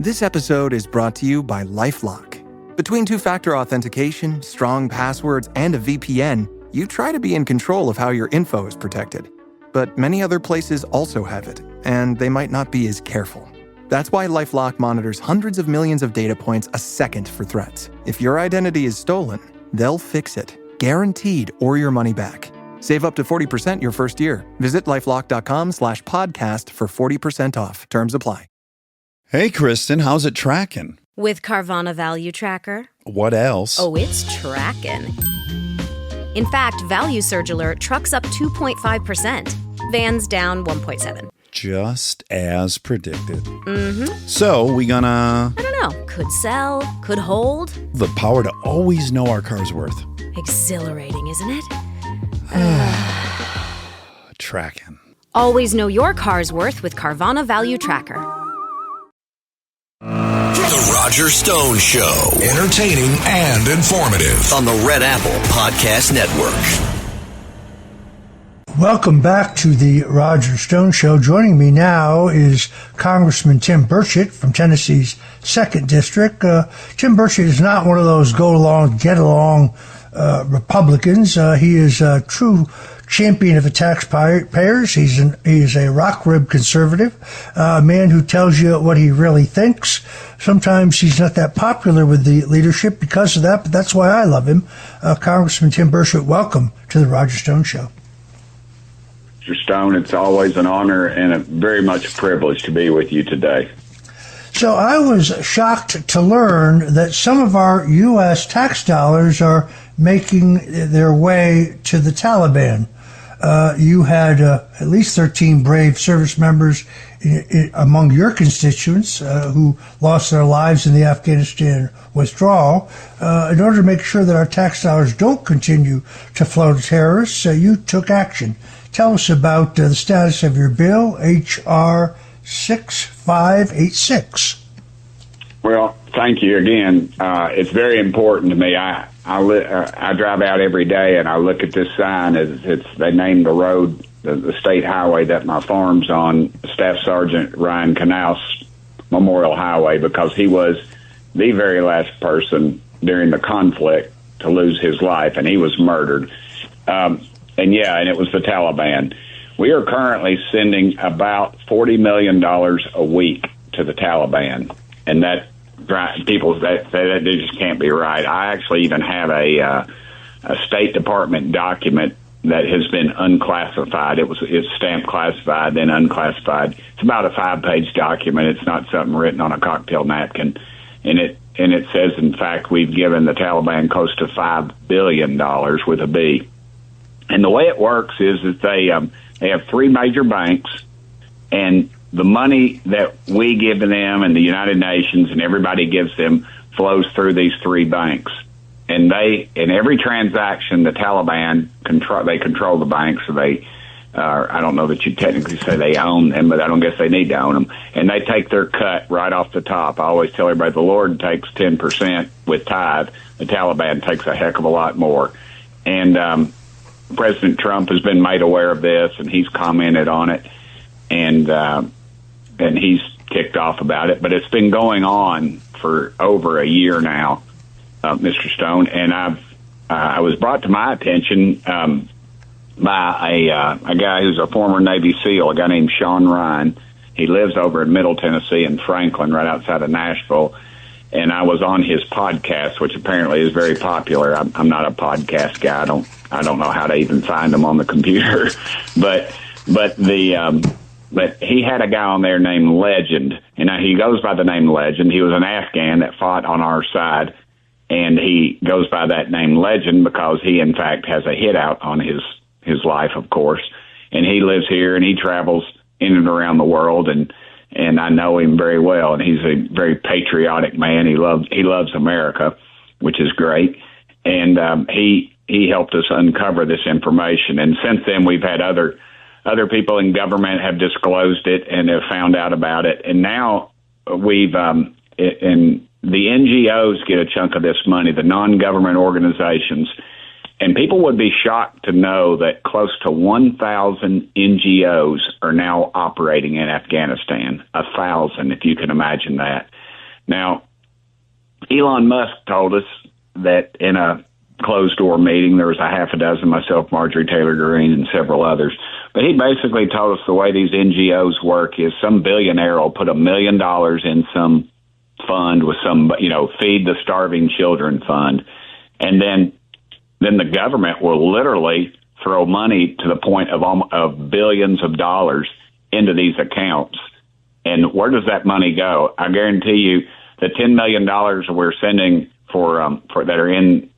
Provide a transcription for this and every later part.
This episode is brought to you by LifeLock. Between two-factor authentication, strong passwords, and a VPN, you try to be in control of how your info is protected. But many other places also have it, and they might not be as careful. That's why LifeLock monitors hundreds of millions of data points a second for threats. If your identity is stolen, they'll fix it, guaranteed, or your money back. Save up to 40% your first year. Visit LifeLock.com/podcast for 40% off. Terms apply. Hey, Kristen, how's it tracking? With Carvana Value Tracker. What else? Oh, it's tracking. In fact, Value Surge Alert trucks up 2.5%. Vans down 1.7%. Just as predicted. Mm-hmm. So, we gonna... I don't know. Could sell, could hold. The power to always know our car's worth. Exhilarating, isn't it? Tracking. Always know your car's worth with Carvana Value Tracker. The Roger Stone Show. Entertaining and informative on the Red Apple Podcast Network. Welcome back to the Roger Stone Show. Joining me now is Congressman Tim Burchett from Tennessee's 2nd District. Tim Burchett is not one of those go-along, get-along Republicans. He is a true champion of the taxpayers. He is a rock-ribbed conservative, a man who tells you what he really thinks. Sometimes he's not that popular with the leadership because of that, but that's why I love him. Congressman Tim Burchett, welcome to the Roger Stone Show. Mr. Stone, it's always an honor and a very much a privilege to be with you today. So I was shocked to learn that some of our U.S. tax dollars are making their way to the Taliban. You had at least 13 brave service members among your constituents who lost their lives in the Afghanistan withdrawal. In order to make sure that our tax dollars don't continue to flow to terrorists, you took action. Tell us about the status of your bill, H.R. 6586. Well, thank you again. It's very important to me. I drive out every day and I look at this sign. They named the road, the state highway that my farm's on, Staff Sergeant Ryan Knauss Memorial Highway, because he was the very last person during the conflict to lose his life, and he was murdered. And it was the Taliban. We are currently sending about $40 million a week to the Taliban, and that people that they just can't be right. I actually even have a State Department document that has been unclassified. It's stamped classified, then unclassified. It's about a 5-page document. It's not something written on a cocktail napkin, and it says, in fact, we've given the Taliban close to $5 billion with a B. And the way it works is that they have 3 major banks, and the money that we give to them and the United Nations and everybody gives them flows through these 3 banks. And in every transaction, the Taliban control the banks. So I don't know that you technically say they own them, but I don't guess they need to own them. And they take their cut right off the top. I always tell everybody the Lord takes 10% with tithe. The Taliban takes a heck of a lot more. And President Trump has been made aware of this, and he's commented on it, and he's ticked off about it. But it's been going on for over a year now, Mr. Stone, and I was brought to my attention by a guy who's a former Navy SEAL, a guy named Sean Ryan. He lives over in Middle Tennessee in Franklin, right outside of Nashville. And I was on his podcast, which apparently is very popular. I'm not a podcast guy. I don't know how to even find them on the computer, but he had a guy on there named Legend, and he goes by the name Legend. He was an Afghan that fought on our side, and he goes by that name Legend because he, in fact, has a hit out on his life, of course. And he lives here, and he travels in and around the world, and I know him very well, and he's a very patriotic man. He loves America, which is great. And he helped us uncover this information. And since then, we've had other people in government have disclosed it and have found out about it. And now we've and the NGOs get a chunk of this money, the non-government organizations. And people would be shocked to know that close to 1,000 NGOs are now operating in Afghanistan. 1,000, if you can imagine that. Now, Elon Musk told us that in a closed-door meeting, there was a half a dozen, myself, Marjorie Taylor Greene, and several others. But he basically told us the way these NGOs work is some billionaire will put $1 million in some fund with some, feed the starving children fund. And then the government will literally throw money to the point of billions of dollars into these accounts. And where does that money go? I guarantee you the $10 million we're sending for that are in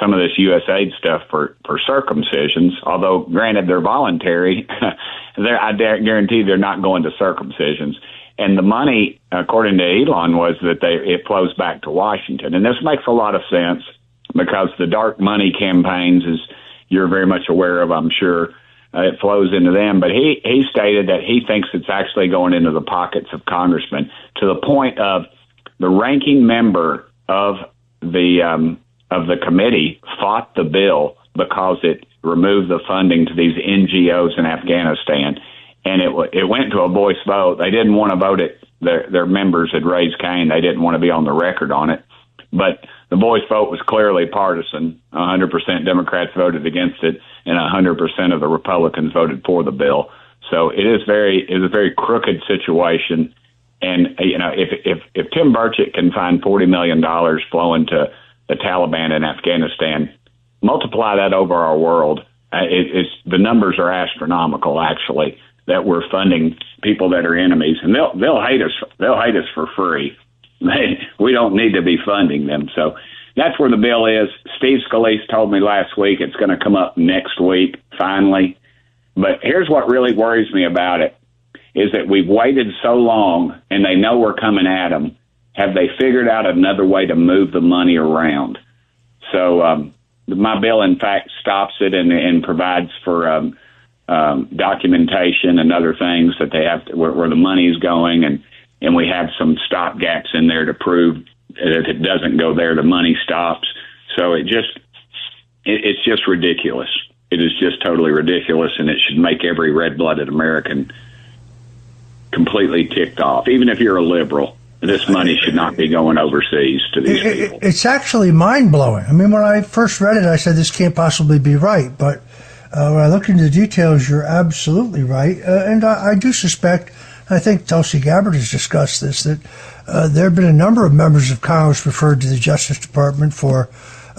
some of this USAID stuff for circumcisions, although granted they're voluntary, I guarantee they're not going to circumcisions. And the money, according to Elon, was that it flows back to Washington. And this makes a lot of sense because the dark money campaigns, as you're very much aware of, I'm sure, it flows into them. But he stated that he thinks it's actually going into the pockets of congressmen to the point of the ranking member of the committee fought the bill because it removed the funding to these NGOs in Afghanistan. And it went to a voice vote. They didn't want to vote it. Their members had raised Cain. They didn't want to be on the record on it. But the voice vote was clearly partisan. 100% Democrats voted against it, and 100% of the Republicans voted for the bill. So it is a very crooked situation. And if Tim Burchett can find $40 million flowing to the Taliban in Afghanistan, multiply that over our world. The numbers are astronomical, actually, that we're funding people that are enemies, and they'll hate us. They'll hate us for free. We don't need to be funding them. So that's where the bill is. Steve Scalise told me last week it's going to come up next week, finally. But here's what really worries me about it, is that we've waited so long, and they know we're coming at them. Have they figured out another way to move the money around? So my bill, in fact, stops it and provides for documentation and other things that they have to, where the money is going, and we have some stop gaps in there to prove that if it doesn't go there, the money stops. So it's just ridiculous. It is just totally ridiculous, and it should make every red-blooded American completely ticked off, even if you're a liberal. This money should not be going overseas to these people. It's actually mind-blowing. I mean, when I first read it, I said, this can't possibly be right. But when I looked into the details, you're absolutely right. And I do suspect, I think Tulsi Gabbard has discussed this, that there have been a number of members of Congress referred to the Justice Department for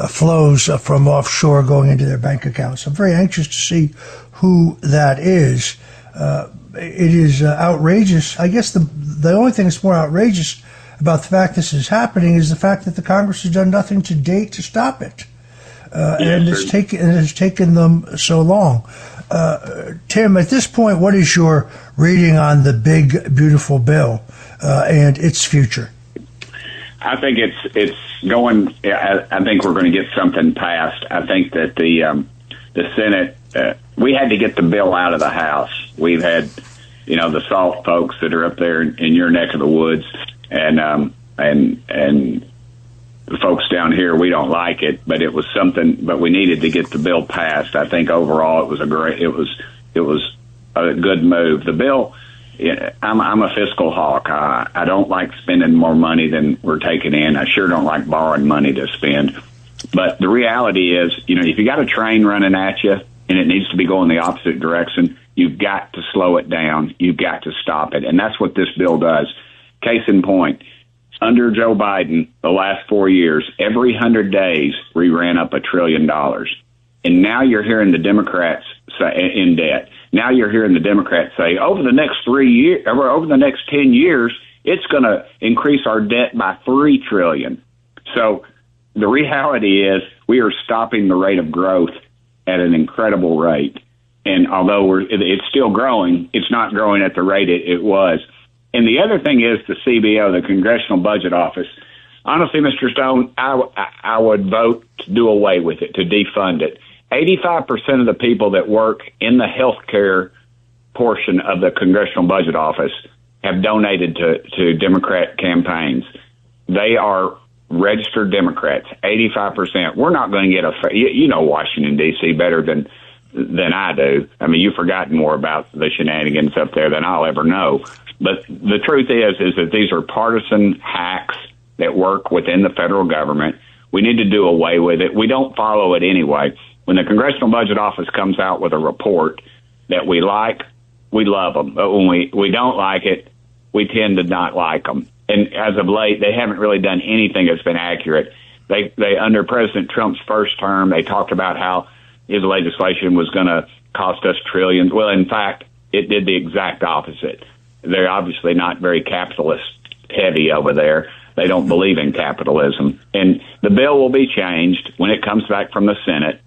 flows from offshore going into their bank accounts. I'm very anxious to see who that is. It is outrageous. I guess the only thing that's more outrageous about the fact this is happening is the fact that the Congress has done nothing to date to stop it. And it has taken them so long. Tim, at this point, what is your reading on the big, beautiful bill and its future? I think it's going. I think we're going to get something passed. I think that the Senate. We had to get the bill out of the House. We've had, the SALT folks that are up there in your neck of the woods, and the folks down here. We don't like it, but it was something. But we needed to get the bill passed. I think overall it was a good move. The bill. I'm a fiscal hawk. I don't like spending more money than we're taking in. I sure don't like borrowing money to spend. But the reality is, if you got a train running at you and it needs to be going the opposite direction, you've got to slow it down. You've got to stop it. And that's what this bill does. Case in point, under Joe Biden, the last 4 years, every 100 days, we ran up $1 trillion. And now you're hearing the Democrats say in debt. Now you're hearing the Democrats say over the next 3 years, or over the next 10 years, it's going to increase our debt by $3 trillion. So the reality is we are stopping the rate of growth at an incredible rate. And although it's still growing, it's not growing at the rate it was. And the other thing is the CBO, the Congressional Budget Office. Honestly, Mr. Stone, I would vote to do away with it, to defund it. 85% of the people that work in the healthcare portion of the Congressional Budget Office have donated to Democrat campaigns. They are registered Democrats, 85%. We're not going to get Washington, D.C. better than I do. I mean, you've forgotten more about the shenanigans up there than I'll ever know. But the truth is that these are partisan hacks that work within the federal government. We need to do away with it. We don't follow it anyway. When the Congressional Budget Office comes out with a report that we like, we love them. But when we don't like it, we tend to not like them. And as of late, they haven't really done anything that's been accurate. They under President Trump's first term, they talked about how his legislation was going to cost us trillions. Well, in fact, it did the exact opposite. They're obviously not very capitalist heavy over there. They don't believe in capitalism. And the bill will be changed when it comes back from the Senate.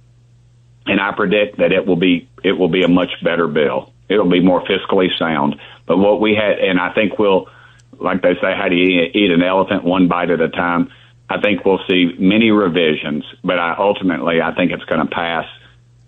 And I predict that it will be a much better bill. It'll be more fiscally sound. But what we had, and I think we'll, like they say, how do you eat an elephant one bite at a time? I think we'll see many revisions, but ultimately I think it's going to pass,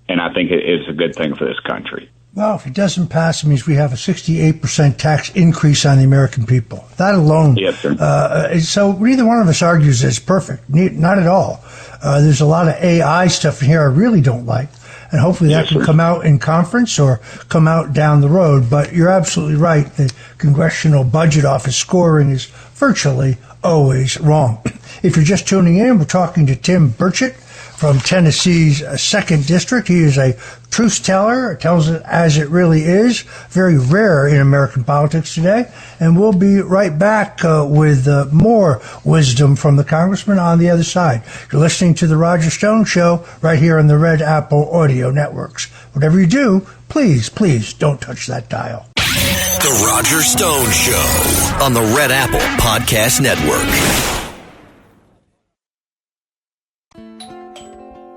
and I think it is a good thing for this country. Well, if it doesn't pass, it means we have a 68% tax increase on the American people. That alone. Yes, sir. So neither one of us argues that it's perfect. Not at all. There's a lot of AI stuff in here I really don't like. And hopefully that can come out in conference or come out down the road. But you're absolutely right. The Congressional Budget Office scoring is virtually always wrong. If you're just tuning in, we're talking to Tim Burchett from Tennessee's 2nd District. He is a truth teller, tells it as it really is, very rare in American politics today. And we'll be right back with more wisdom from the congressman on the other side. You're listening to The Roger Stone Show right here on the Red Apple Audio Networks. Whatever you do, please don't touch that dial. The Roger Stone Show on the Red Apple Podcast Network.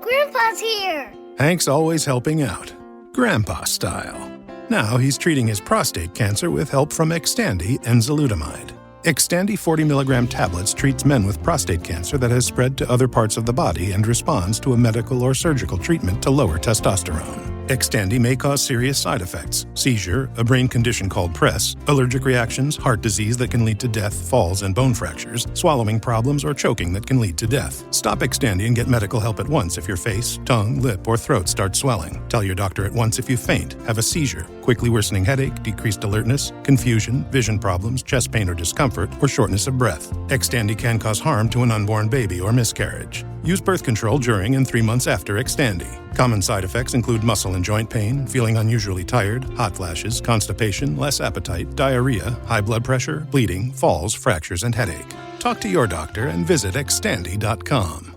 Grandpa's here. Hank's always helping out, Grandpa style. Now he's treating his prostate cancer with help from Xtandi enzalutamide. Xtandi 40 milligram tablets treats men with prostate cancer that has spread to other parts of the body and responds to a medical or surgical treatment to lower testosterone. Xtandi may cause serious side effects: seizure, a brain condition called PRESS, allergic reactions, heart disease that can lead to death, falls and bone fractures, swallowing problems, or choking that can lead to death. Stop Xtandi and get medical help at once if your face, tongue, lip, or throat starts swelling. Tell your doctor at once if you faint, have a seizure, quickly worsening headache, decreased alertness, confusion, vision problems, chest pain or discomfort, or shortness of breath. Xtandi can cause harm to an unborn baby or miscarriage. Use birth control during and 3 months after Xtandi. Common side effects include muscle and joint pain, feeling unusually tired, hot flashes, constipation, less appetite, diarrhea, high blood pressure, bleeding, falls, fractures, and headache. Talk to your doctor and visit Xtandi.com.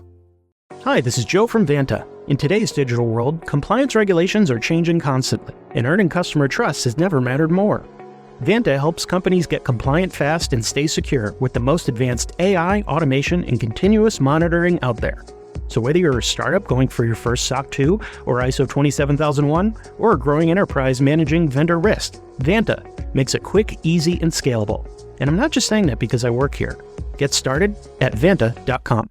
Hi, this is Joe from Vanta. In today's digital world, compliance regulations are changing constantly, and earning customer trust has never mattered more. Vanta helps companies get compliant fast and stay secure with the most advanced AI, automation, and continuous monitoring out there. So whether you're a startup going for your first SOC 2 or ISO 27001, or a growing enterprise managing vendor risk, Vanta makes it quick, easy, and scalable. And I'm not just saying that because I work here. Get started at Vanta.com.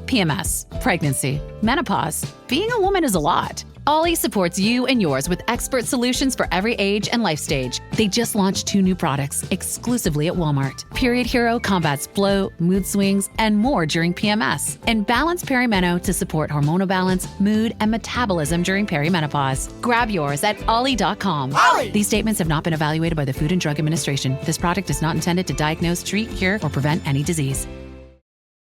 PMS, pregnancy, menopause. Being a woman is a lot. Ollie supports you and yours with expert solutions for every age and life stage. They just launched 2 new products exclusively at Walmart. Period Hero combats bloat, mood swings, and more during PMS. And Balance Perimeno to support hormonal balance, mood, and metabolism during perimenopause. Grab yours at Ollie.com. Ollie! These statements have not been evaluated by the Food and Drug Administration. This product is not intended to diagnose, treat, cure, or prevent any disease.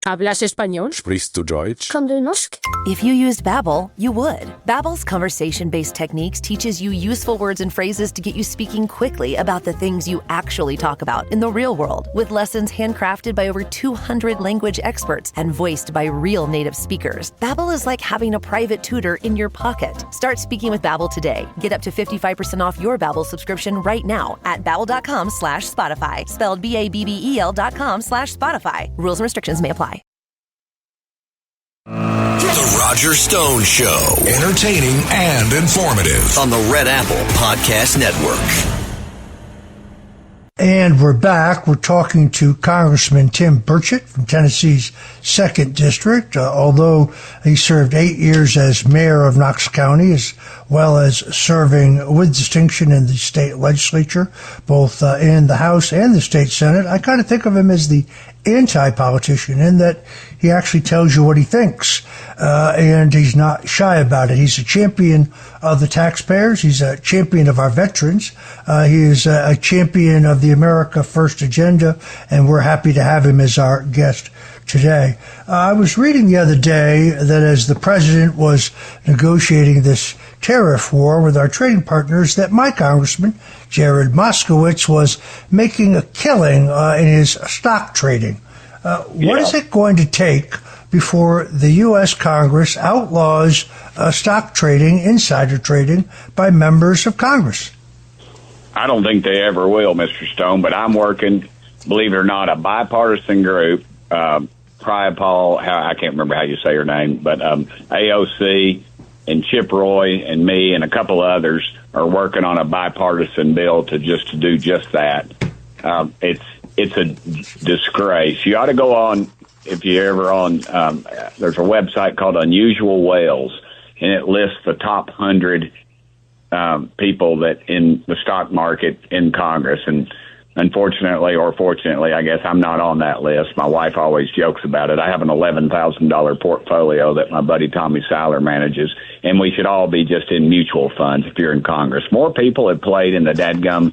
¿Hablas español? Sprichst du Deutsch? Kann du Norsk? If you used Babbel, you would. Babbel's conversation-based techniques teaches you useful words and phrases to get you speaking quickly about the things you actually talk about in the real world, with lessons handcrafted by over 200 language experts and voiced by real native speakers. Babbel is like having a private tutor in your pocket. Start speaking with Babbel today. Get up to 55% off your Babbel subscription right now at babbel.com/Spotify. Spelled BABBEL.com/Spotify. Rules and restrictions may apply. The Roger Stone Show. Entertaining and informative on the Red Apple Podcast Network. And we're back. We're talking to Congressman Tim Burchett from Tennessee's 2nd District. Although he served 8 years as mayor of Knox County, his well as serving with distinction in the state legislature, both in the House and the state Senate. I kind of think of him as the anti-politician in that he actually tells you what he thinks, and he's not shy about it. He's a champion of the taxpayers. He's a champion of our veterans. He is a champion of the America First agenda, and we're happy to have him as our guest today. I was reading the other day that as the president was negotiating this tariff war with our trading partners, that my congressman, Jared Moskowitz, was making a killing in his stock trading. What is it going to take before the U.S. Congress outlaws stock trading, insider trading, by members of Congress? I don't think they ever will, Mr. Stone, but I'm working, believe it or not, a bipartisan group, Paul, I can't remember how you say her name, but AOC and Chip Roy and me and a couple others are working on a bipartisan bill to do just that. It's a disgrace. You ought to go on, if you're ever on, there's a website called Unusual Whales, and it lists the top 100 people that in the stock market in Congress. And unfortunately, or fortunately, I guess I'm not on that list. My wife always jokes about it. I have an $11,000 portfolio that my buddy Tommy Seiler manages, and we should all be just in mutual funds if you're in Congress. More people have played in the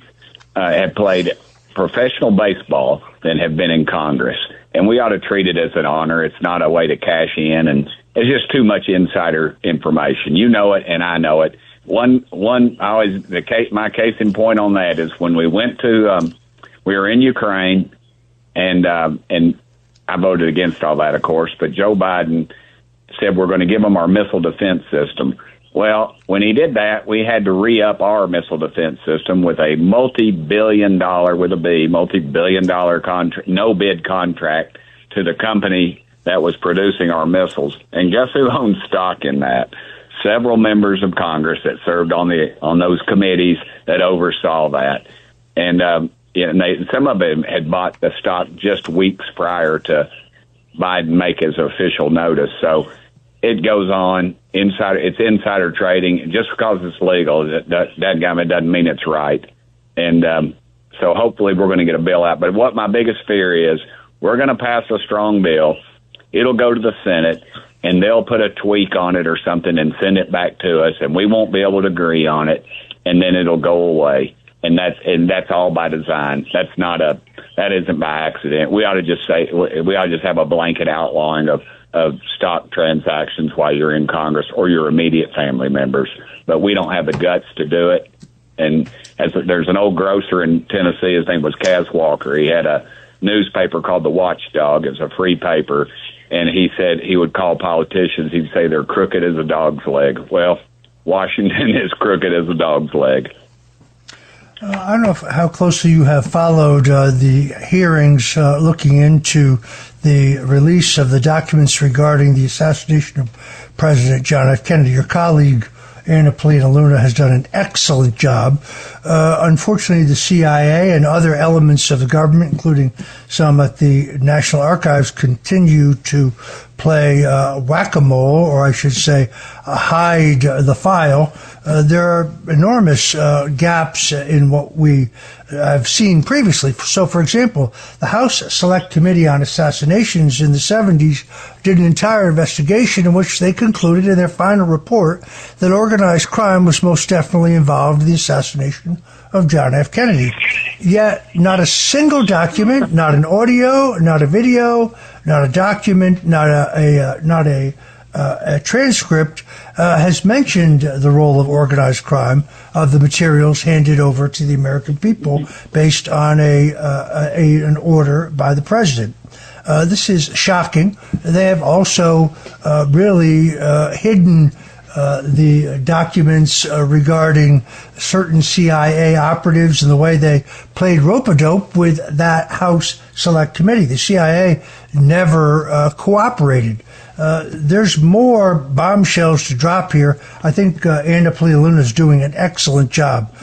have played professional baseball than have been in Congress. And we ought to treat it as an honor. It's not a way to cash in, and it's just too much insider information. You know it, and I know it. My case in point on that is when we went to, we were in Ukraine, and I voted against all that, of course, but Joe Biden said we're going to give them our missile defense system. Well, when he did that, we had to re-up our missile defense system with a multi-billion dollar no-bid contract to the company that was producing our missiles. And guess who owns stock in that? Several members of Congress that served on those committees that oversaw that. And some of them had bought the stock just weeks prior to Biden make his official notice. So it goes on. It's insider trading. Just because it's legal, that doesn't mean it's right. And so hopefully we're going to get a bill out. But what my biggest fear is, we're going to pass a strong bill. It'll go to the Senate, and they'll put a tweak on it or something and send it back to us, and we won't be able to agree on it, and then it'll go away. And that's all by design. That isn't by accident. We ought to just have a blanket outlawing of stock transactions while you're in Congress or your immediate family members. But we don't have the guts to do it. And there's an old grocer in Tennessee, his name was Kaz Walker. He had a newspaper called The Watchdog. It's a free paper. And he said he would call politicians, he'd say they're crooked as a dog's leg. Well, Washington is crooked as a dog's leg. I don't know how closely you have followed the hearings looking into the release of the documents regarding the assassination of President John F. Kennedy. Your colleague, Anna Polina Luna, has done an excellent job. Unfortunately, the CIA and other elements of the government, including some at the National Archives, continue to play whack-a-mole, or I should say hide the file. There are enormous gaps in what we have seen previously. So, for example, the House Select Committee on Assassinations in the 70s did an entire investigation in which they concluded in their final report that organized crime was most definitely involved in the assassination of John F. Kennedy. Yet, not a single document, not an audio, not a video, not a document, not a transcript has mentioned the role of organized crime of the materials handed over to the American people based on an order by the president. This is shocking. They have also really hidden the documents regarding certain CIA operatives and the way they played rope-a-dope with that House Select Committee. The CIA never cooperated. There's more bombshells to drop here. I think Anna Polina Luna is doing an excellent job.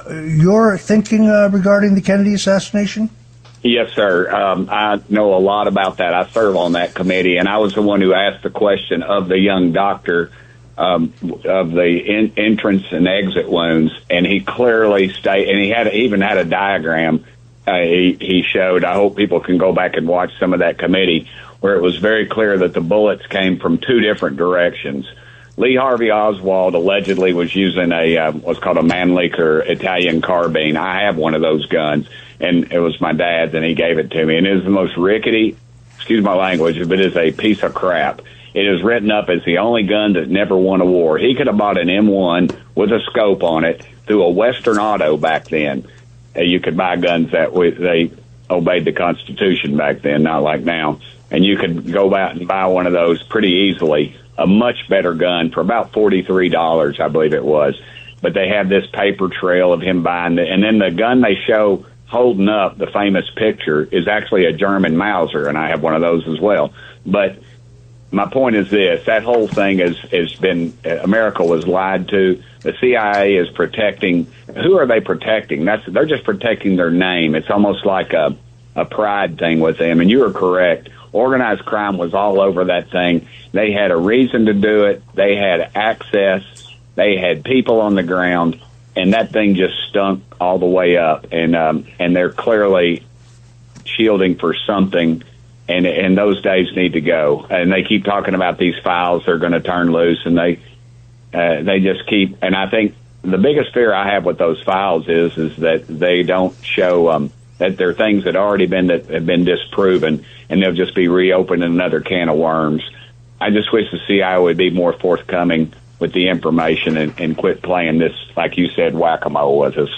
Your thinking regarding the Kennedy assassination? Yes, sir. I know a lot about that. I serve on that committee, and I was the one who asked the question of the young doctor of the entrance and exit wounds, and he clearly stated, and he even had a diagram he showed. I hope people can go back and watch some of that committee, where it was very clear that the bullets came from two different directions. Lee Harvey Oswald allegedly was using what's called a Mannlicher Italian carbine. I have one of those guns, and it was my dad's, and he gave it to me. And it is the most rickety, excuse my language, but it is a piece of crap. It is written up as the only gun that never won a war. He could have bought an M1 with a scope on it through a Western Auto back then. You could buy guns that they obeyed the Constitution back then, not like now. And you could go out and buy one of those pretty easily, a much better gun for about $43, I believe it was. But they have this paper trail of him buying it. And then the gun they show holding up, the famous picture, is actually a German Mauser, and I have one of those as well. But my point is this: that whole thing has been, America was lied to. The CIA is protecting. Who are they protecting? They're just protecting their name. It's almost like a pride thing with them. And you are correct. Organized crime was all over that thing. They had a reason to do it. They had access. They had people on the ground, and that thing just stunk all the way up. And they're clearly shielding for something. And those days need to go. And they keep talking about these files they're going to turn loose, and they just keep. And I think the biggest fear I have with those files is that they don't show that they're things that have been disproven, and they'll just be reopening another can of worms. I just wish the CIA would be more forthcoming with the information and quit playing this, like you said, whack-a-mole with us.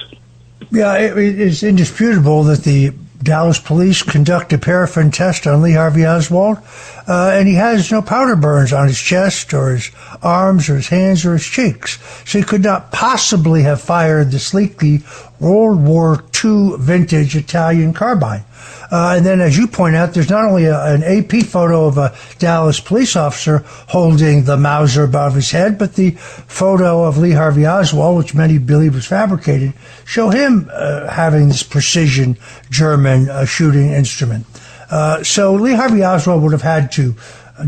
Yeah, it is indisputable that the Dallas police conduct a paraffin test on Lee Harvey Oswald, and he has no powder burns on his chest or his arms or his hands or his cheeks. So he could not possibly have fired the sleekly World War II vintage Italian carbine. And then, as you point out, there's not only an AP photo of a Dallas police officer holding the Mauser above his head, but the photo of Lee Harvey Oswald, which many believe was fabricated, show him having this precision German shooting instrument. So Lee Harvey Oswald would have had to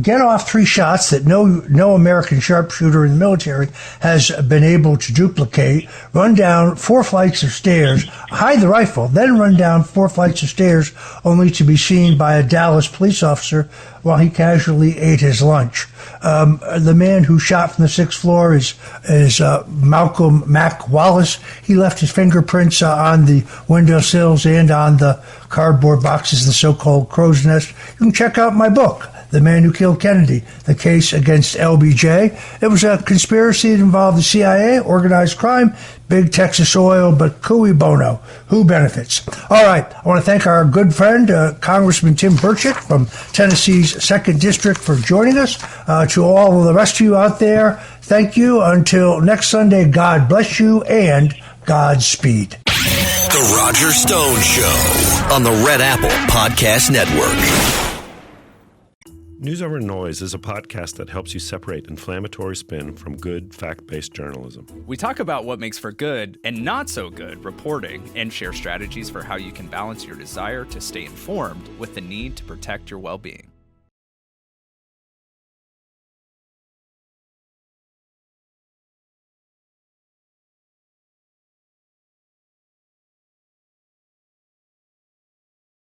get off 3 shots that no American sharpshooter in the military has been able to duplicate, run down 4 flights of stairs, hide the rifle, then run down 4 flights of stairs, only to be seen by a Dallas police officer while he casually ate his lunch. The man who shot from the 6th floor is Malcolm Mac Wallace. He left his fingerprints on the windowsills and on the cardboard boxes, the so-called crow's nest. You can check out my book, The Man Who Killed Kennedy, The Case Against LBJ. It was a conspiracy that involved the CIA, organized crime, big Texas oil, but cui bono. Who benefits? All right. I want to thank our good friend, Congressman Tim Burchett from Tennessee's 2nd District for joining us. To all of the rest of you out there, thank you. Until next Sunday, God bless you and Godspeed. The Roger Stone Show on the Red Apple Podcast Network. News Over Noise is a podcast that helps you separate inflammatory spin from good, fact-based journalism. We talk about what makes for good and not so good reporting and share strategies for how you can balance your desire to stay informed with the need to protect your well-being.